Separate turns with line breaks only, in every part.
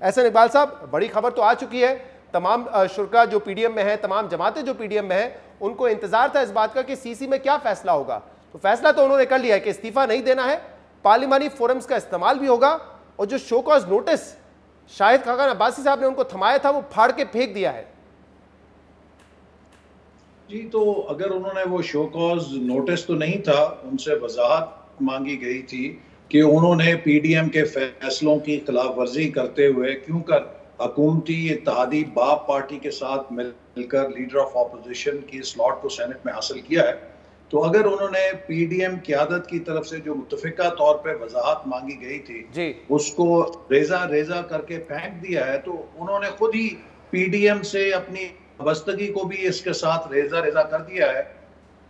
एहसन इकबाल साहब, बड़ी खबर तो आ चुकी है, तमाम शुरा जो पीडीएम में है, तमाम जमातें जो पीडीएम में है, उनको इंतजार था इस बात का कि सीसी में क्या फैसला होगा। तो फैसला तो उन्होंने कर लिया है कि इस्तीफा नहीं देना है, पार्लिमानी फोरम्स का इस्तेमाल भी होगा, और जो show cause notice Shahid Khaqan Abbasi साहब ने उनको थमाया था वो फाड़ के फेंक दिया है।
जी, तो अगर उन्होंने वो शो कॉज नोटिस तो नहीं था, उनसे वजाहत मांगी गई थी कि उन्होंने पीडीएम के फैसलों की खिलाफ वर्जी करते हुए क्यों कर हुकूमती इत्तेहादी बाप पार्टी के साथ मिलकर लीडर ऑफ अपोजिशन की स्लॉट को सेनेट में हासिल किया है। तो अगर उन्होंने पीडीएम क़यादत की तरफ से जो मुतफिका तौर पे वजाहत मांगी गई थी उसको रेजा रेजा करके फेंक दिया है, तो उन्होंने खुद ही पीडीएम से अपनी वाबस्तगी को भी इसके साथ रेजा रेजा कर दिया है।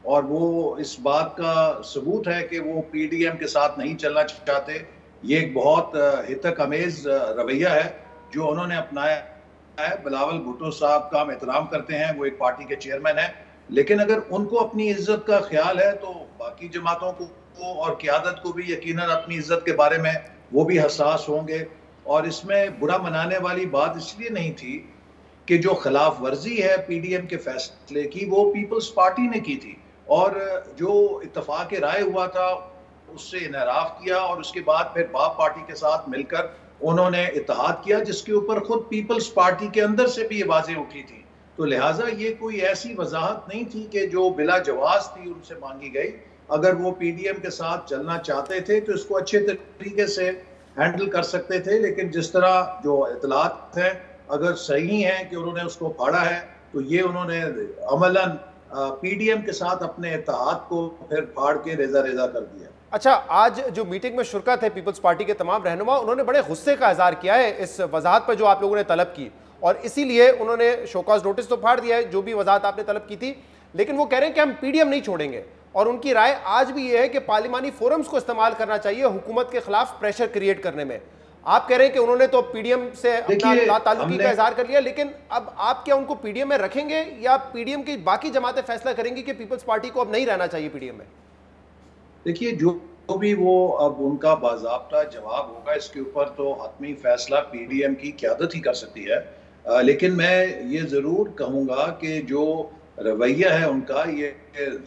और वो इस बात का सबूत है कि वो पीडीएम के साथ नहीं चलना चाहते। ये एक बहुत हितक अमेज रवैया है जो उन्होंने अपनाया है। बिलावल भुट्टो साहब का हम एहतराम करते हैं, वो एक पार्टी के चेयरमैन हैं, लेकिन अगर उनको अपनी इज्जत का ख्याल है तो बाकी जमातों को और क़यादत को भी यकीनन अपनी इज्जत के बारे में वो भी हसास होंगे। और इसमें बुरा मनाने वाली बात इसलिए नहीं थी कि जो खिलाफ वर्जी है पीडीएम के फैसले की वो पीपल्स पार्टी ने की थी, और जो इत्तफाक राय हुआ था उससे इनहराफ किया, और उसके बाद फिर बाप पार्टी के साथ मिलकर उन्होंने इत्तेहाद किया जिसके ऊपर खुद पीपल्स पार्टी के अंदर से भी ये बातें उठी थी। तो लिहाजा ये कोई ऐसी वजाहत नहीं थी कि जो बिला जवाज थी उनसे मांगी गई। अगर वो पीडीएम के साथ चलना चाहते थे तो इसको अच्छे तरीके से हैंडल कर सकते थे, लेकिन जिस तरह जो इतलात हैं अगर सही हैं कि उन्होंने उसको फाड़ा है, तो ये उन्होंने अमलन पीडीएम के साथ अपने इत्तेहाद को फिर फाड़ के रेजा रेजा कर दिया।
अच्छा, आज जो मीटिंग में शिरकत है पीपल्स पार्टी के तमाम रहनुमा, उन्होंने बड़े गुस्से का इजहार किया है इस वजाहत पर जो आप लोगों ने तलब की, और इसीलिए उन्होंने शोकॉज नोटिस तो फाड़ दिया है जो भी वजाहत आपने तलब की थी, लेकिन वो कह रहे हैं कि हम पीडीएम नहीं छोड़ेंगे। और उनकी राय आज भी ये है कि पार्लिमानी फोरम्स को इस्तेमाल करना चाहिए हुकूमत के खिलाफ प्रेशर क्रिएट करने में। आप कह रहे हैं कि उन्होंने तो पीडीएम से अपना ताल्लुकी का इजहार कर लिया, लेकिन अब आप क्या उनको पीडीएम में रखेंगे या पीडीएम की बाकी जमातें फैसला करेंगी कि पीपल्स पार्टी को अब नहीं रहना चाहिए पीडीएम में?
देखिए, जो भी वो अब उनका बाज़ाब्ता जवाब होगा इसके ऊपर तो हतमी फैसला पीडीएम की क़यादत ही कर सकती है। लेकिन मैं ये ज़रूर कहूँगा कि जो रवैया है उनका ये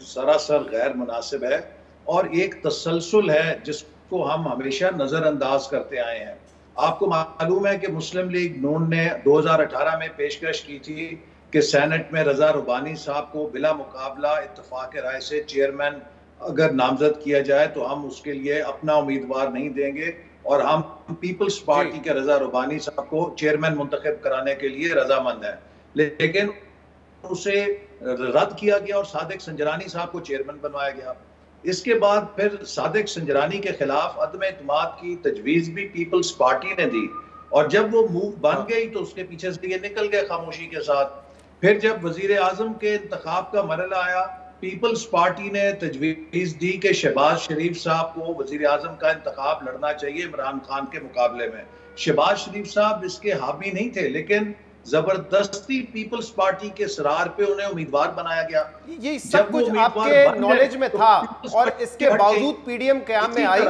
सरासर गैर मुनासिब है और एक तसलसल है जिसको हम हमेशा नज़रअंदाज करते आए हैं। आपको मालूम है कि मुस्लिम लीग नून ने 2018 में पेशकश की थी कि सेनेट में रज़ा रुबानी साहब को बिला मुकाबला इत्तफाक राय से चेयरमैन अगर नामजद किया जाए तो हम उसके लिए अपना उम्मीदवार नहीं देंगे और हम पीपल्स पार्टी के रज़ा रुबानी साहब को चेयरमैन मुंतखब कराने के लिए रजामंद हैं। लेकिन उसे रद्द किया गया और सादिक संजरानी साहब को चेयरमैन बनवाया गया। इसके बाद फिर सादिक संजरानी के खिलाफ अदम एतमाद की तजवीज़ भी पीपल्स पार्टी ने दी और जब वो मूव बन गई तो उसके पीछे से ये निकल गए खामोशी के साथ। फिर जब वजीर आजम के इंतखाब का मरला आया, पीपल्स पार्टी ने तजवीज़ दी कि शहबाज शरीफ साहब को वजीर आजम का इंतखाब लड़ना चाहिए इमरान खान के मुकाबले में। शहबाज शरीफ साहब इसके हामी नहीं थे, लेकिन जबरदस्ती पीपल्स पार्टी के सरार पे उन्हें उम्मीदवार बनाया गया।
ये सब कुछ आपके नॉलेज में था और इसके बावजूद पीडीएम क़याम में आई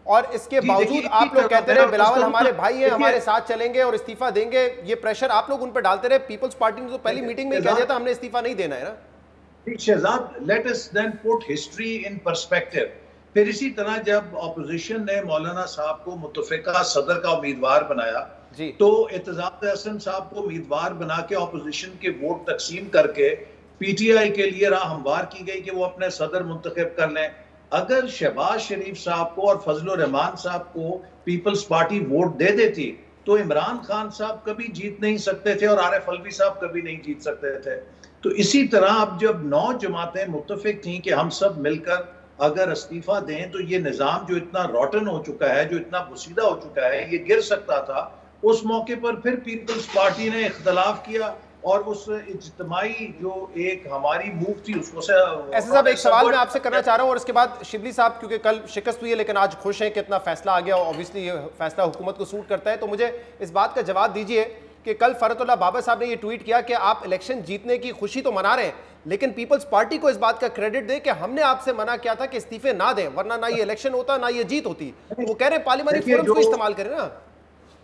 और इसके बावजूद आप लोग कहते रहे बिलावल हमारे भाई हैं, हमारे साथ चलेंगे और इस्तीफा देंगे। ये प्रेशर आप लोग उन पर डालते रहे। पीपल्स पार्टी ने तो पहली मीटिंग में कह दिया था हमने इस्तीफा नहीं देना है ना।
Shahzad, let us then put history in perspective. फिर इसी तरह जब ऑपोजिशन ने मौलाना साहब को मुतफिका सदर का उम्मीदवार बनाया तो एतजाज अहसन साहब को उम्मीदवार बना के ऑपोजिशन के वोट तकसीम करके पीटीआई के लिए राह हमवार की गई कि वो अपने सदर मुंतखब कर लें। अगर शहबाज शरीफ साहब को और फजलुर रहमान साहब को पीपल्स पार्टी वोट दे देती तो इमरान खान साहब कभी जीत नहीं सकते थे और आरिफ अलवी साहब कभी नहीं जीत सकते थे। तो इसी तरह अब जब 9 जमातें मुत्तफिक थीं कि हम सब मिलकर अगर इस्तीफा दें तो ये निज़ाम जो इतना रॉटन हो चुका है, जो इतना बुसीदा हो चुका है, ये गिर सकता था। उस मौके पर फिर पीपल्स पार्टी ने इख्तलाफ किया और उस इज्तिमाई जो एक हमारी मूव थी उसको से
ऐसे साहब एक सवाल मैं आपसे करना चाह रहा हूं और इसके बाद शिबली साहब, क्योंकि कल शिकस्त हुई है लेकिन आज खुश हैं कि इतना फैसला आ गया, ऑब्वियसली ये फैसला हुकूमत को सूट करता है, तो मुझे इस बात का जवाब दीजिए कि कल फरतुल्लाह बाबर साहब ने ये ट्वीट किया कि आप इलेक्शन जीतने की खुशी तो मना रहे हैं लेकिन पीपल्स पार्टी को इस बात का क्रेडिट दे कि हमने आपसे मना किया था कि इस्तीफे ना दें, वरना ना ये इलेक्शन होता ना ये जीत होती। वो कह रहे हैं पार्लियामेंट फोरम को इस्तेमाल करें ना।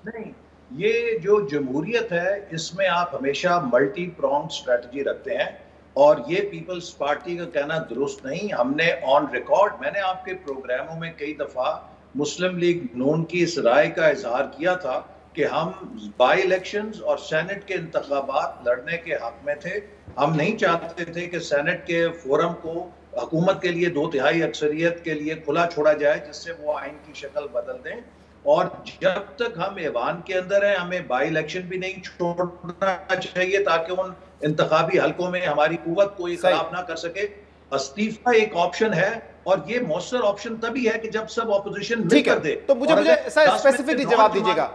नहीं, ये जो जमहूरियत है इसमें आप हमेशा मल्टी प्रोंग स्ट्रेटजी रखते हैं, और ये पीपल्स पार्टी का कहना दुरुस्त नहीं। हमने ऑन रिकॉर्ड, मैंने आपके प्रोग्रामों में कई दफा मुस्लिम लीग नून की इस राय का इजहार किया था कि हम बाई इलेक्शंस और सेनेट के इंतखाबात लड़ने के हक में थे। हम नहीं चाहते थे कि सेनेट के फोरम को हुकूमत के लिए 2/3 अक्सरियत के लिए खुला छोड़ा जाए, जिससे वो आइन की शक्ल बदल दें। और जब तक हम ऐवान के अंदर हैं, हमें बाई इलेक्शन भी नहीं छोड़ना चाहिए ताकि उन इंतखाबी हलकों में हमारी कुव्वत कोई खराब ना कर सके। इस्तीफा एक ऑप्शन है, और ये मौसर ऑप्शन तभी है कि जब सब ऑपोजिशन मिलकर दे।
तो मुझे स्पेसिफिकली जवाब दीजिएगा,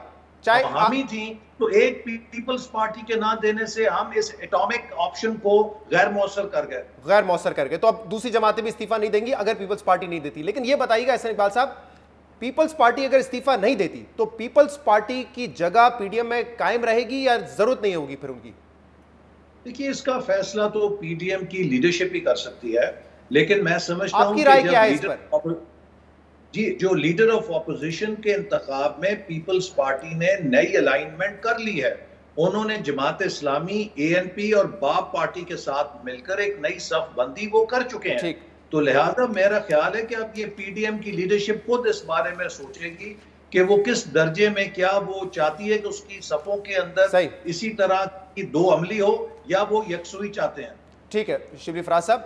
चाहे
हामी थी तो एक पीपल्स पार्टी के ना देने से हम इस एटॉमिक ऑप्शन को गैर मौसर कर गए।
तो अब दूसरी जमातें भी इस्तीफा नहीं देंगी अगर पीपल्स पार्टी नहीं देती। लेकिन ये बताइएगा एहसन इकबाल साहब, पीपल्स पार्टी अगर इस्तीफा नहीं देती तो पीपल्स पार्टी की जगह पीडीएम में कायम रहेगी या जरूरत नहीं होगी फिर उनकी?
देखिए, इसका फैसला तो पीडीएम की लीडरशिप ही कर सकती है, लेकिन मैं समझता हूं
आपकी राय क्या है इस पर?
जी, जो लीडर ऑफ ऑपोजिशन के इंतखाब में पीपल्स पार्टी ने नई अलाइनमेंट कर ली है। उन्होंने जमात इस्लामी, एएनपी और बाप पार्टी के साथ मिलकर एक नई सफ बंदी वो कर चुके हैं। तो लिहाजा मेरा ख्याल है कि अब ये पीडीएम की लीडरशिप खुद इस बारे में सोचेगी कि वो किस दर्जे में, क्या वो चाहती है कि उसकी सफों के अंदर इसी तरह की दो अमली हो, या वो यकसुई चाहते हैं।
ठीक है शिबली फराज साहब,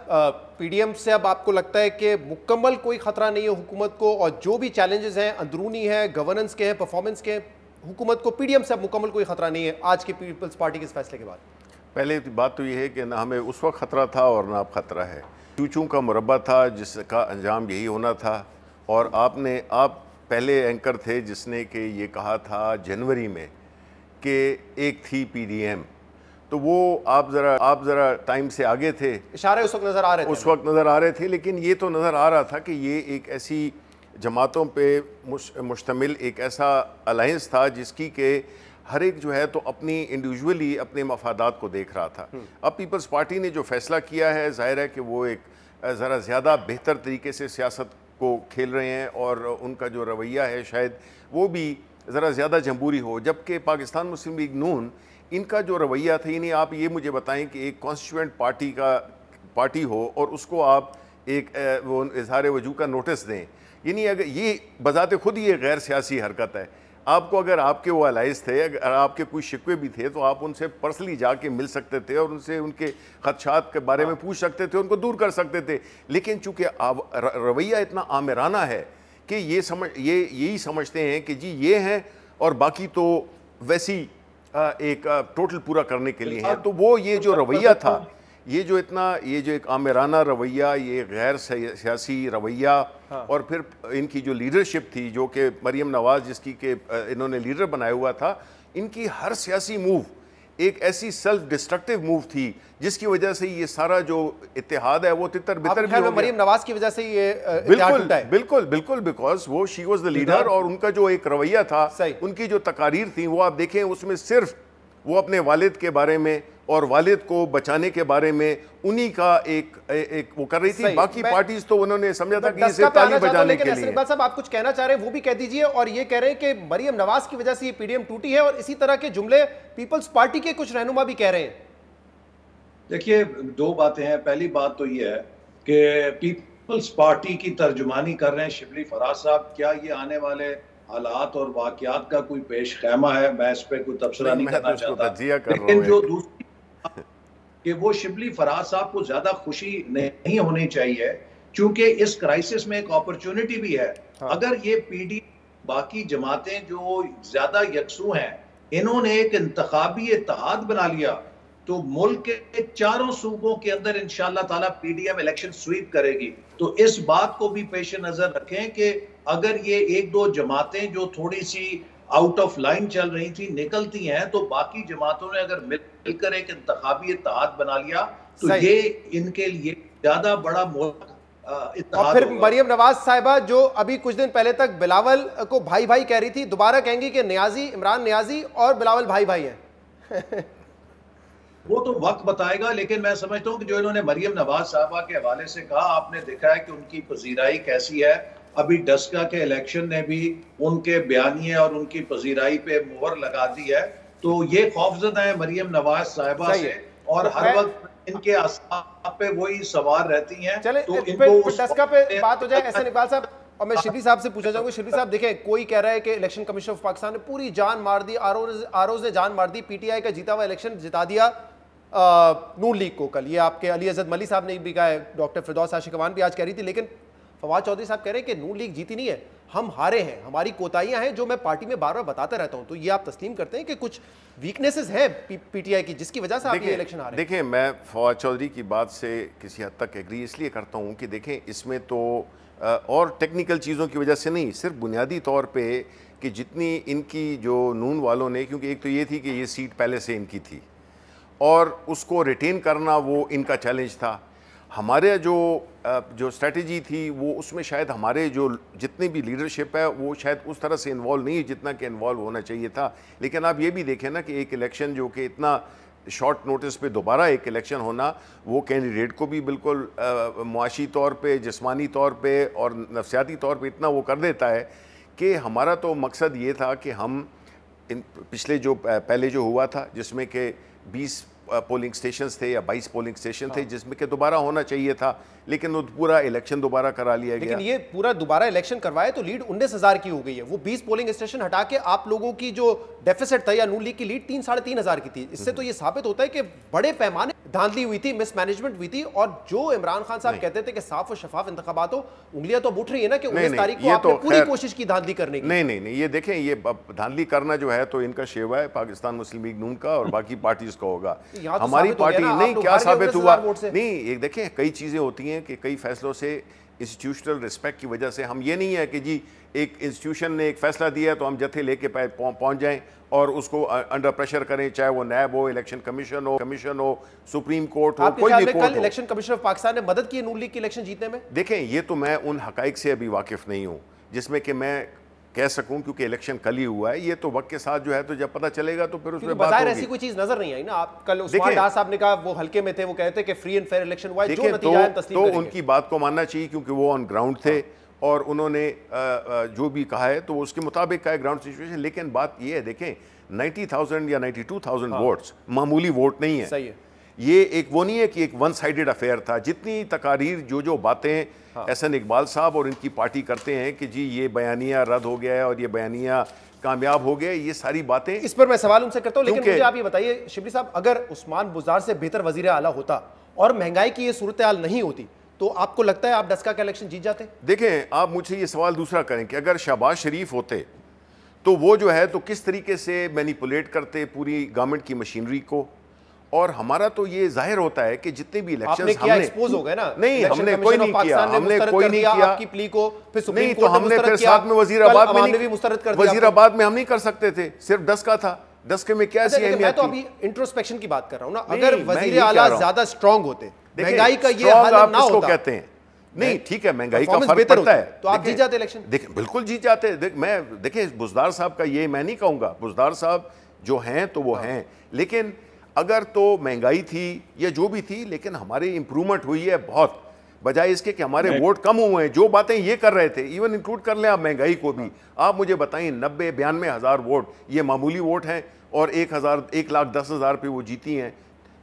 पीडीएम से अब आपको लगता है कि मुकम्मल कोई खतरा नहीं है हुकूमत को, और जो भी चैलेंजेस हैं अंदरूनी है, गवर्नेंस के हैं, परफॉर्मेंस के, हुकूमत को पीडीएम से अब मुकम्मल कोई खतरा नहीं है आज के पीपल्स पार्टी के इस फैसले के बाद?
पहले बात तो ये है कि ना हमें उस वक्त खतरा था और ना अब खतरा है। चूचू का मुरब्बा था जिसका अंजाम यही होना था। और आप पहले एंकर थे जिसने कि ये कहा था जनवरी में कि एक थी पीडीएम, तो वो आप ज़रा टाइम से आगे थे,
इशारे उस वक्त नज़र आ रहे थे,
लेकिन ये तो नज़र आ रहा था कि ये एक ऐसी जमातों पे मुश्तमिल एक ऐसा अलायंस था जिसकी के हर एक जो है तो अपनी इंडिविजुअली अपने मफादात को देख रहा था। अब पीपल्स पार्टी ने जो फैसला किया है, जाहिर है कि वो एक ज़रा ज़्यादा बेहतर तरीके से सियासत को खेल रहे हैं, और उनका जो रवैया है शायद वो भी ज़रा ज़्यादा जमहूरी हो। जबकि पाकिस्तान मुस्लिम लीग नून, इनका जो रवैया था, यानी आप ये मुझे बताएं कि एक कॉन्स्टिट्यूएंट पार्टी हो और उसको आप एक वो इजहार वजू का नोटिस दें, यानी अगर ये बजाते खुद ही एक गैर सियासी हरकत है। आपको अगर आपके वो अलाइज थे, अगर आपके कोई शिकवे भी थे, तो आप उनसे पर्सनली जाके मिल सकते थे और उनसे उनके खदशात के बारे में पूछ सकते थे, उनको दूर कर सकते थे। लेकिन चूँकि रवैया इतना आमिराना है कि यही समझते हैं कि जी ये हैं और बाकी तो वैसी एक टोटल पूरा करने के लिए है। तो वो ये जो रवैया था, ये जो एक आमिराना रवैया, ये गैर सियासी रवैया, और फिर इनकी जो लीडरशिप थी, जो कि मरियम नवाज़ जिसकी के इन्होंने लीडर बनाया हुआ था, इनकी हर सियासी मूव एक ऐसी सेल्फ डिस्ट्रक्टिव मूव थी जिसकी वजह से ये सारा जो इत्तेहाद है वो तितर बितर भी हो गया।
मरियम नवाज की वजह से ये
बिल्कुल बिकॉज वो शी वाज द लीडर, और उनका जो एक रवैया था, उनकी जो तकारीर थी, वो आप देखें उसमें सिर्फ वो अपने वालिद के बारे में और वालिद को बचाने के बारे में उन्हीं का एक वो कर रही थी। बाकी पार्टीज तो उन्होंने समझा था कि इसे ताली बजाने के लिए।
साहब आप कुछ कहना चाह रहे हैं वो भी कह दीजिए, और ये कह रहे हैं कि मरियम नवाज की वजह से ये पीडीएम टूटी है, और इसी तरह के जुमले पीपल्स पार्टी के कुछ रहनुमा भी कह रहे हैं।
देखिए, दो बातें हैं। पहली बात तो ये है कि पीपल्स पार्टी की तर्जुमानी कर रहे हैं शिबली फराज साहब। क्या ये आने वाले हालात और वाकयात का कोई पेश खैमा है? मैं इस पर कोई तबसरा नहीं करना चाहता, लेकिन जो दूसरी कि वो शिबली फराज साहब को ज्यादा खुशी नहीं होनी चाहिए, क्योंकि इस क्राइसिस में एक अपॉर्चुनिटी भी है। अगर ये पीडी बाकी जमातें जो ज्यादा यकसू हैं, इन्होंने एक इंतखाबी इत्तेहाद बना लिया, तो मुल्क के चारों सूबों के अंदर इंशाअल्लाह ताला पीडीएम इलेक्शन स्वीप करेगी। तो इस बात को भी पेश नजर रखें कि अगर ये एक दो जमातें जो थोड़ी सी आउट ऑफ लाइन चल रही थी निकलती हैं, तो बाकी जमातों ने अगर मिलकर एक इंतखाबी इत्तेहाद बना लिया, तो ये इनके लिए ज्यादा बड़ा
और फिर मरियम नवाज साहिबा जो अभी कुछ दिन पहले तक बिलावल को भाई भाई कह रही थी, दोबारा कहेंगी कि नियाजी, इमरान नियाजी और बिलावल भाई भाई हैं।
वो तो वक्त बताएगा, लेकिन मैं समझता हूँ कि जो इन्होंने मरियम नवाज साहबा के हवाले से कहा, आपने देखा है कि उनकी पजीराई कैसी है। अभी डस्का के इलेक्शन ने भी उनके बयानिए और उनकी पजीराई पे मोहर लगा दी है। तो ये खौफजदा है मरियम नवाज साहिबा से, और
तो
हर वक्त इनके आसाब पे वही सवार रहती हैं।
चले
तो
इनको डस्का पे बात हो जाए एहसान इकबाल साहब, और मैं शिबली साहब से पूछना चाहूंगा। शिबली साहब देखें, कोई कह रहा है कि इलेक्शन कमीशन ऑफ पाकिस्तान ने पूरी जान मार दी, आरओज ने जान मार दी, पीटीआई का जीता हुआ इलेक्शन जिता दिया नून लीग को। कल ये आपके अली अज़द मली साहब ने भी कहा है, डॉक्टर फिरदौस आशिकवान भी आज कह रही थी, लेकिन फवाद चौधरी साहब कह रहे हैं कि नून लीग जीती नहीं है, हम हारे हैं, हमारी कोताहियां हैं जो मैं पार्टी में बार बार बताता रहता हूं। तो ये आप तस्लीम करते हैं कि कुछ वीकनेसेस हैं पीटीआई की जिसकी वजह से आप ये इलेक्शन हारे?
देखिए, मैं फवाद चौधरी की बात से किसी हद तक एग्री इसलिए करता हूं कि देखें, इसमें तो और टेक्निकल चीज़ों की वजह से नहीं, सिर्फ बुनियादी तौर पे कि जितनी इनकी जो नून वालों ने, क्योंकि एक तो ये थी कि ये सीट पहले से इनकी थी और उसको रिटेन करना वो इनका चैलेंज था। हमारे जो स्ट्रेटजी थी वो उसमें शायद हमारे जो जितनी भी लीडरशिप है वो शायद उस तरह से इन्वॉल्व नहीं है जितना कि इन्वॉल्व होना चाहिए था। लेकिन आप ये भी देखें ना कि एक इलेक्शन जो कि इतना शॉर्ट नोटिस पे दोबारा एक इलेक्शन होना, वो कैंडिडेट को भी बिल्कुल मुआशी तौर पे, जिस्मानी तौर पे और नफसियाती तौर पे इतना वो कर देता है कि हमारा तो मकसद ये था कि हम इन पिछले जो पहले जो हुआ था जिसमें कि 20 पोलिंग स्टेशंस थे या 22 पोलिंग स्टेशन थे जिसमें कि दोबारा होना चाहिए था, लेकिन वो पूरा इलेक्शन दोबारा करा लिया गया।
लेकिन ये पूरा दोबारा इलेक्शन करवाए तो लीड 19,000 की हो गई है। वो 20 पोलिंग स्टेशन हटा के आप लोगों की जो डेफिसिट था या नून लीग की लीड 3-3,500 की थी। इससे तो ये साबित होता है कि बड़े पैमाने धांधली हुई थी, मिसमैनेजमेंट हुई थी। और जो इमरान खान साहब कहते थे कि साफ और शफाफ इंतखाबात हो, उंगलियां तो उठ रही है ना कि 19 तारीख को आपने पूरी कोशिश की धांधली करने की।
नहीं, ये देखें, ये धांधली करना जो है तो इनका शेवा है पाकिस्तान मुस्लिम लीग नून का और बाकी पार्टीज का होगा। हमारी पार्टी नहीं, क्या साबित हुआ? नहीं, ये देखें, कई चीजें होती हैं कि कई फैसलों से इंस्टीट्यूशनल रिस्पेक्ट की वजह से हम ये नहीं है कि जी एक इंस्टीट्यूशन ने एक फैसला दिया तो हम जत्थे लेके पहुंच जाएं और उसको अंडर प्रेशर करें, चाहे वो नैब हो, इलेक्शन कमीशन हो, सुप्रीम कोर्ट हो, कोई भी कोर्ट हो।
इलेक्शन कमीशन ऑफ पाकिस्तान ने मदद की नून लीग की इलेक्शन जीतने में?
देखें, ये तो मैं उन हकाइक से अभी वाकिफ नहीं हूँ जिसमें कि मैं कह सकूं, क्योंकि इलेक्शन कल ही हुआ है। ये तो वक्त के साथ जो है तो जब पता चलेगा तो फिर उसमें बात होगी।
ऐसी कोई चीज नजर नहीं आई ना। आप कल उस्मान डार साहब ने कहा, वो हल्के में थे, वो कहते कि फ्री एंड फेयर इलेक्शन हुआ है, जो नतीजा है तस्लीम करेंगे।
तो उनकी बात को मानना चाहिए क्योंकि वो ऑन ग्राउंड थे और उन्होंने जो भी कहा है तो उसके मुताबिक का है ग्राउंड सिचुएशन। लेकिन बात ये है, देखें, 90,000 या 92,000 वोट्स मामूली वोट नहीं है।
सही है।
ये एक वो नहीं है कि एक वन साइडेड अफेयर था। जितनी तकारीर जो बातें एहसान इकबाल साहब और इनकी पार्टी करते हैं कि जी ये बयानिया रद्द हो गया है और ये बयानिया कामयाब हो गया, ये सारी बातें,
इस पर मैं सवाल उनसे करता हूं। लेकिन मुझे आप ये बताइए शिबली साहब, अगर उस्मान बुज़दार से बेहतर वजीर आला होता और महंगाई की ये सूरत हाल नहीं होती तो आपको लगता है आप डस्का का इलेक्शन जीत जाते?
देखें, आप मुझे ये सवाल दूसरा करें कि अगर शहबाज शरीफ होते तो वो जो है तो किस तरीके से मैनिपुलेट करते पूरी गवर्नमेंट की मशीनरी को। और हमारा तो ये जाहिर होता है कि जितने भी इलेक्शंस हमने
एक्सपोज हो गए ना।
नहीं, हमने कोई नहीं किया, हमने कोई नहीं किया
आपकी प्ली को, फिर सुप्रीम
नहीं, तो हमने फिर साथ में वजीराबाद में
भी मुस्तरद कर दिया।
वजीराबाद में हम नहीं कर सकते थे, सिर्फ डस्का था। डस्के में क्या सी अहमियत?
मैं तो अभी इंट्रोस्पेक्शन की बात कर रहा हूं ना। अगर वजीर आला ज्यादा स्ट्रांग होते, महंगाई का ये हाल ना होता।
कहते हैं नहीं, ठीक है, महंगाई का फर्क पड़ता है
तो आप जीत जाते इलेक्शन।
देखिए, बिल्कुल जीत जाते। देखिए, बुज़दार साहब का ये मैं नहीं कहूंगा, बुज़दार साहब जो हैं तो वो हैं, लेकिन अगर तो महंगाई थी या जो भी थी, लेकिन हमारी इंप्रूवमेंट हुई है बहुत, बजाय इसके कि हमारे वोट कम हुए हैं। जो बातें ये कर रहे थे, इवन इंक्लूड कर लें आप महंगाई को भी, आप मुझे बताएं 90-92 हज़ार वोट ये मामूली वोट हैं और 1,10,000 पे वो जीती हैं।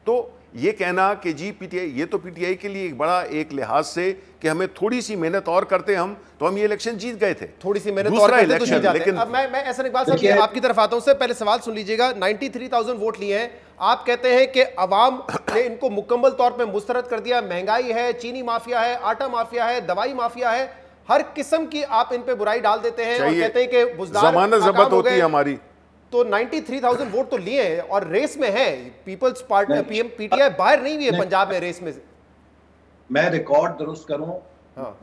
तो ये कहना कि जी पीटीआई, ये तो पीटीआई के लिए एक बड़ा एक लिहाज से कि हमें थोड़ी सी मेहनत और करते हम तो हम ये इलेक्शन जीत गए थे।
थोड़ी सी मेहनत और करते तो जीत जाते। लेकिन अब मैं एहसान इकबाल साहब आपकी तरफ आता हूं। उससे पहले सवाल सुन लीजिएगा। 93,000 वोट लिए हैं। आप कहते हैं कि अवाम ने इनको मुकम्मल तौर पर मुस्तरद कर दिया। महंगाई है, चीनी माफिया है, आटा माफिया है, दवाई माफिया है, हर किस्म की आप इन पे बुराई डाल देते हैं और कहते हैं कि बुज़दार
ज़मानत ज़ब्त होती है हमारी।
तो 93,000 वोट तो लिए हैं और रेस में है। पीपल्स पार्टी पीटीआई बाहर नहीं हुई है पंजाब में रेस में।
मैं रिकॉर्ड दुरुस्त करूं,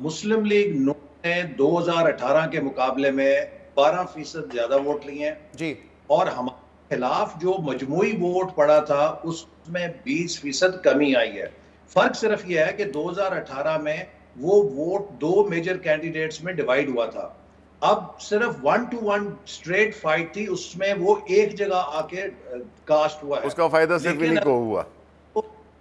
मुस्लिम लीग नून ने 2018 के मुकाबले में 12% ज्यादा वोट लिए हैं जी, और हमारे खिलाफ जो मजमूई वोट पड़ा था उसमें 20% कमी आई है। फर्क सिर्फ यह है कि 2018 में वो वोट 2 मेजर कैंडिडेट्स में डिवाइड हुआ था। अब सिर्फ 1-to-1 स्ट्रेट फाइट थी, उसमें वो एक जगह आके कास्ट हुआ है।
उसका फायदा सिर्फ इन्हीं को हुआ।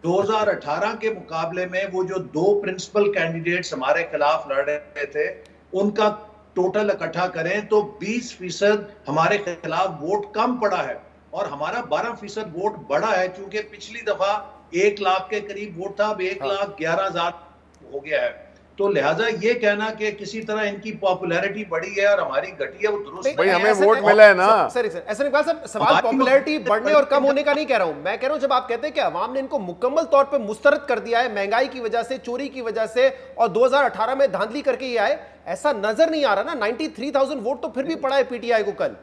2018 के मुकाबले में वो जो 2 प्रिंसिपल कैंडिडेट्स हमारे खिलाफ लड़ रहे थे उनका टोटल इकट्ठा करें तो 20% हमारे खिलाफ वोट कम पड़ा है और हमारा 12% वोट बढ़ा है, क्योंकि पिछली दफा 1 लाख के करीब वोट था, अब 1,11,000 हो गया है। तो लिहाजा ये कहना कि किसी तरह इनकी पॉपुलैरिटी बढ़ी है और हमारी घटी है, वो दुरुस्त
भाई हमें वोट मिला है ना।
सर ऐसा इकबाल साहब, सवाल पॉपुलैरिटी बढ़ने और कम होने का नहीं कह रहा हूं मैं, कह रहा हूं जब आप कहते हैं कि अवाम ने इनको मुकम्मल तौर पे मुस्तरद कर दिया है महंगाई की वजह से, चोरी की वजह से, और 2018 में धांधली करके ये आए, ऐसा नजर नहीं आ रहा ना। 93,000 वोट तो फिर भी पड़ा है पीटीआई को कल।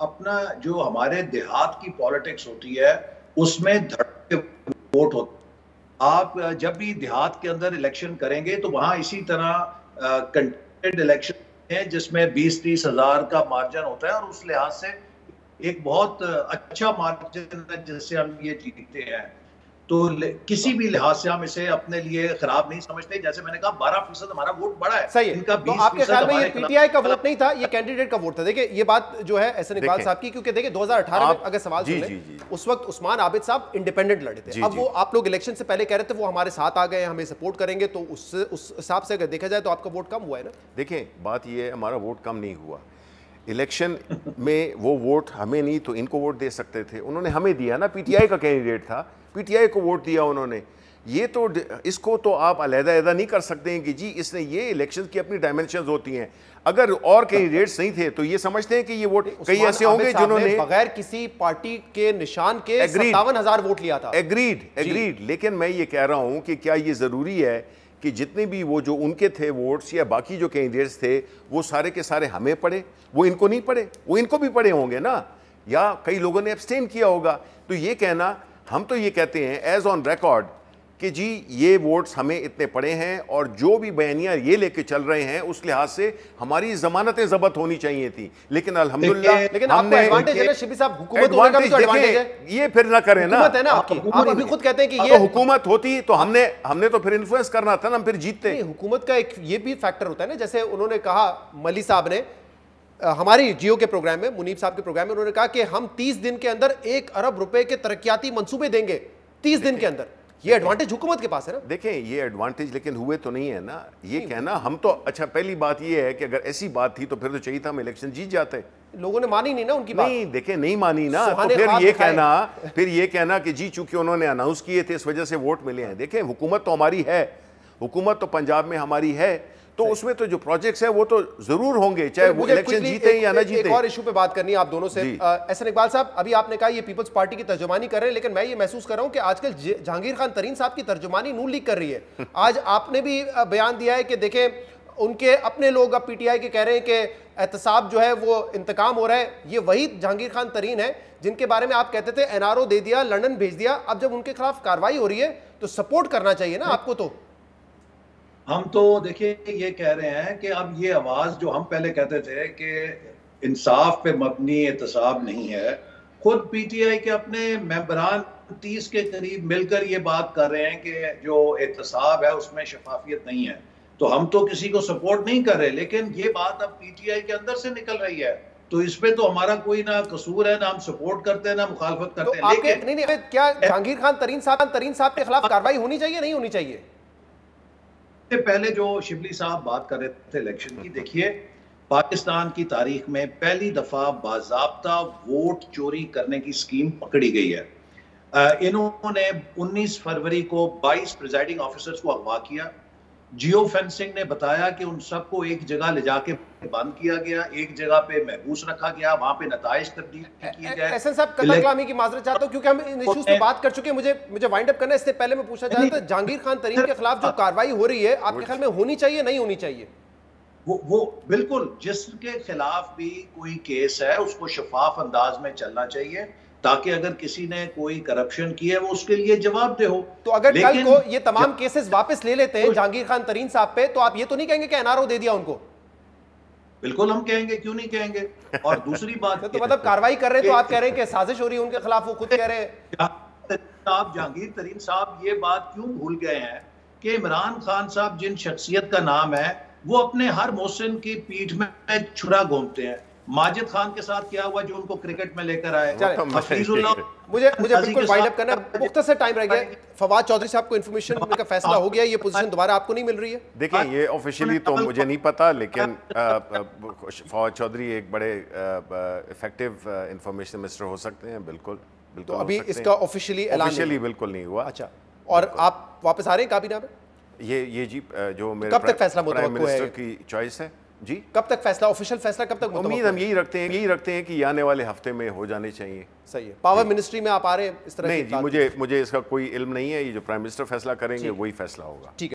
अपना जो हमारे देहात की पॉलिटिक्स होती है उसमें धड़के वोट होते। आप जब भी देहात के अंदर इलेक्शन करेंगे तो वहां इसी तरह कंटेस्टेड इलेक्शन है जिसमें 20-30 हजार का मार्जिन होता है, और उस लिहाज से एक बहुत अच्छा मार्जिन है जिससे हम ये जीतते हैं। तो किसी भी लिहाज से हम इसे अपने लिए खराब नहीं समझते। जैसे मैंने कहा 12% हमारा वोट बढ़ा है,
सही है।
इनका 20%
तो आपके ख्याल में ये पीटीआई का वोट नहीं था, ये कैंडिडेट का वोट था? देखिए ये बात जो है एहसन इकबाल साहब की, क्योंकि देखिए 2018 में अगर सवाल सुने, उस वक्त उस्मान आबिद साहब इंडिपेंडेंट लड़े थे। अब वो आप लोग इलेक्शन से पहले कह रहे थे वो हमारे साथ आ गए, हमें सपोर्ट करेंगे, तो उस हिसाब से अगर देखा जाए तो आपका वोट कम हुआ है ना।
देखिए बात ये है, हमारा वोट कम नहीं हुआ। इलेक्शन में वो वोट हमें नहीं तो इनको वोट दे सकते थे, उन्होंने हमें दिया ना। पीटीआई का कैंडिडेट था, पीटीआई को वोट दिया उन्होंने। ये तो इसको तो आप अलग-अलग नहीं कर सकते हैं कि जी इसने ये इलेक्शन की अपनी डायमेंशंस होती हैं। अगर और कैंडिडेट्स नहीं थे तो ये समझते हैं कि ये वोट कई ऐसे होंगे जिन्होंने
बगैर किसी पार्टी के निशान के 57,000 वोट लिया था।
एग्रीड। लेकिन मैं ये कह रहा हूं कि क्या ये जरूरी है कि जितने भी वो जो उनके थे वोट्स या बाकी जो कैंडिडेट्स थे वो सारे के सारे हमें पड़े, वो इनको नहीं पड़े? वो इनको भी पड़े होंगे ना, या कई लोगों ने एब्सटेन किया होगा। तो ये कहना, हम तो ये कहते हैं एज ऑन रिकॉर्ड कि जी ये वोट्स हमें इतने पड़े हैं, और जो भी बयानियां ये लेके चल रहे हैं उस लिहाज से हमारी जमानतें जब्त होनी चाहिए थी। लेकिन अल्हम्दुलिल्लाह
लेकिन आपको एडवांटेज है ना शिबी साहब, हुकूमत होने का भी तो एडवांटेज है।
ये फिर ना करें ना,
हुकूमत है ना आपकी, आप अभी खुद कहते हैं कि
ये हुकूमत होती तो हमने तो फिर इन्फ्लुएंस करना था ना, हम फिर जीतते।
हुकूमत का एक ये भी फैक्टर होता है ना, जैसे उन्होंने कहा मली साहब ने हमारी जियो के प्रोग्राम में, मुनीब साहब के प्रोग्राम में, उन्होंने कहा कि हम 30 दिन के अंदर 1 अरब रुपए के तरक्याती मंसूबे देंगे 30 दिन के अंदर। ये एडवांटेज हुकूमत के पास है ना।
देखें ये एडवांटेज लेकिन हुए तो नहीं है ना। ये कहना हम तो, अच्छा पहली बात ये है कि अगर ऐसी बात थी तो फिर तो चाहिए था हम इलेक्शन जीत जाते।
लोगों ने मानी नहीं ना उनकी बात।
नहीं देखें नहीं मानी ना, तो फिर ये कहना कि जी चूंकि उन्होंने अनाउंस किए थे इस वजह से वोट मिले हैं। देखें हुकूमत तो हमारी है, हुकूमत तो पंजाब में हमारी है, तो उसमें तो जो प्रोजेक्ट्स हैं वो तो जरूर होंगे, चाहे वो इलेक्शन जीते या ना जीते।
एक और इशू पे बात करनी है आप दोनों से। एहसन इकबाल साहब, अभी आपने कहा ये पीपल्स पार्टी की तर्जुमानी कर रहे हैं, लेकिन मैं ये महसूस कर रहा हूं कि आजकल जहांगीर खान तरीन साहब की तर्जुमानी नून लीग कर रही है। आज आपने भी बयान दिया है कि देखें उनके अपने लोग अब पीटीआई के कह रहे हैं कि एहतसाब जो है वो इंतकाम हो रहा है। ये वही जहांगीर खान तरीन है जिनके बारे में आप कहते थे एनआरओ दे दिया, लंदन भेज दिया। अब जब उनके खिलाफ कार्रवाई हो रही है तो सपोर्ट करना चाहिए ना आपको। तो
हम तो देखिए ये कह रहे हैं कि अब ये आवाज जो हम पहले कहते थे कि इंसाफ पे मबनी एहतसाब नहीं है, खुद पीटीआई के अपने मेंबरान 30 के करीब मिलकर ये बात कर रहे हैं कि जो एहतसाब है उसमें शफाफियत नहीं है। तो हम तो किसी को सपोर्ट नहीं कर रहे, लेकिन ये बात अब पीटीआई के अंदर से निकल रही है, तो इस पे तो हमारा कोई ना कसूर है, ना हम सपोर्ट करते हैं ना मुखालफत करते हैं।
लेकिन नहीं, क्या जहांगीर खान तरीन साहब के खिलाफ कार्रवाई होनी चाहिए नहीं होनी चाहिए?
पहले जो शिबली साहब बात कर रहे थे इलेक्शन की, देखिए पाकिस्तान की तारीख में पहली दफा बाज़ाब्ता वोट चोरी करने की स्कीम पकड़ी गई है। इन्होंने 19 फरवरी को 22 प्रिजाइडिंग ऑफिसर्स को अगवा किया। जियो फेंसिंग ने बताया कि उन सबको एक जगह ले जाके बंद किया गया, एक जगह पे महबूस रखा गया, वहां पे नताइज तब्दील किए गए।
एहसन साहब कतल कलामी की माजरत चाहता हूं क्योंकि हम इन इश्यूज पे बात कर चुके हैं, मुझे वाइंड अप करना है। इससे पहले मैं पूछना चाहता था जहांगीर खान तरीन के खिलाफ जो कार्रवाई हो रही है आपके ख्याल में होनी चाहिए नहीं होनी चाहिए?
वो बिल्कुल, जिसके खिलाफ भी कोई केस है उसको शफाफ अंदाज में चलना चाहिए, ताकि अगर किसी ने कोई करप्शन की है वो उसके लिए जवाबदेह हो।
तो अगर कल को ये तमाम केसेस वापस ले लेते हैं जहांगीर खान तरीन साहब पे, तो आप ये तो नहीं कहेंगे कि एनआरओ दे दिया उनको?
बिल्कुल हम कहेंगे, क्यों नहीं कहेंगे। और दूसरी बात
तो मतलब कार्रवाई कर रहे हैं तो आप कह रहे हैं कि साजिश हो रही है उनके खिलाफ, वो खुद कह रहे हैं।
आप जहांगीर तरीन साहब ये बात क्यों भूल गए हैं कि इमरान खान साहब जिन शख्सियत का नाम है वो अपने हर मोहसिन की पीठ में छुरा घूमते हैं। माजिद खान के साथ क्या हुआ जो उनको क्रिकेट में लेकर आए,
हफीजुल्लाह। मुझे बिल्कुल वाइंड अप करना है, मुख्तसर टाइम रह गया। फवाद चौधरी साहब को इन्फॉर्मेशन का फैसला हो गया, ये पोजीशन दोबारा आपको नहीं मिल रही है?
देखिए ये ऑफिशियली तो मुझे नहीं पता, लेकिन फवाद चौधरी एक बड़े इफेक्टिव इंफॉर्मेशन मिनिस्टर हो सकते हैं, बिल्कुल बिल्कुल।
तो अभी इसका ऑफिशियली
बिल्कुल नहीं हुआ।
अच्छा, और आप वापस आ रहे हैं काबीना में?
ये जी जो मेरे
कब तक फैसला
प्राइम मिनिस्टर की चॉइस है जी।
कब तक फैसला, ऑफिशियल फैसला कब तक?
उम्मीद हम यही रखते हैं कि आने वाले हफ्ते में हो जाने चाहिए।
सही है। पावर मिनिस्ट्री में आप आ रहे हैं इस तरह?
नहीं जी, मुझे इसका कोई इल्म नहीं है, ये जो प्राइम मिनिस्टर फैसला करेंगे वही फैसला होगा।
ठीक है।